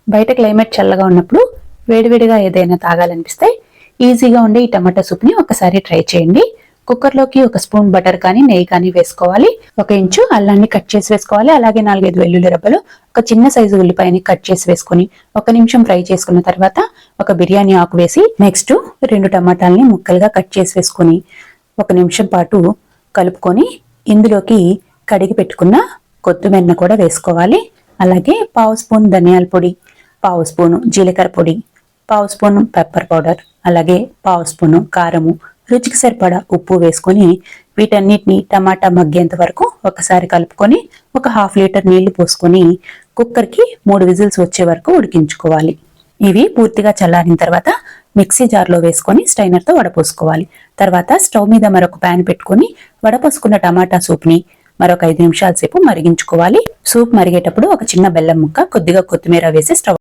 బయట క్లైమేట్ చల్లగా ఉన్నప్పుడు వేడివేడిగా ఏదైనా తాగాలనిపిస్తే ఈజీగా ఉండే ఈ టమాటా సూప్ని ఒకసారి ట్రై చేయండి. కుక్కర్లోకి ఒక స్పూన్ బటర్ కానీ నెయ్యి కానీ వేసుకోవాలి. 1 ఇంచు అల్లాన్ని కట్ చేసి వేసుకోవాలి. అలాగే 4-5 వెల్లుల్లి రెబ్బలు, ఒక చిన్న సైజు ఉల్లిపాయని కట్ చేసి వేసుకొని 1 నిమిషం ఫ్రై చేసుకున్న తర్వాత ఒక బిర్యానీ ఆకు వేసి నెక్స్ట్ 2 టమాటాలని ముక్కలుగా కట్ చేసి వేసుకొని 1 నిమిషం పాటు కలుపుకొని ఇందులోకి కడిగి పెట్టుకున్న కొత్తిమీరను కూడా వేసుకోవాలి. అలాగే 1/2 స్పూన్ ధనియాల పొడి, 1/2 స్పూను జీలకర్ర పొడి, 1/2 స్పూను పెప్పర్ పౌడర్, అలాగే 1/2 స్పూను కారము, రుచికి సరిపడా ఉప్పు వేసుకొని వీటన్నిటిని టమాటా మగ్గేంత వరకు ఒకసారి కలుపుకొని ఒక 1/2 లీటర్ నీళ్లు పోసుకొని కుక్కర్కి 3 విజిల్స్ వచ్చే వరకు ఉడికించుకోవాలి. ఇవి పూర్తిగా చల్లారిన తర్వాత మిక్సీ జార్లో వేసుకొని స్ట్రైనర్తో వడపోసుకోవాలి. తర్వాత స్టవ్ మీద మరొక ప్యాన్ పెట్టుకొని వడపోసుకున్న టమాటా సూప్ని మరొక 5 నిమిషాల సేపు మరిగించుకోవాలి. సూప్ మరిగేటప్పుడు ఒక చిన్న బెల్లం ముక్క, కొద్దిగా కొత్తిమీర వేసి స్టవ్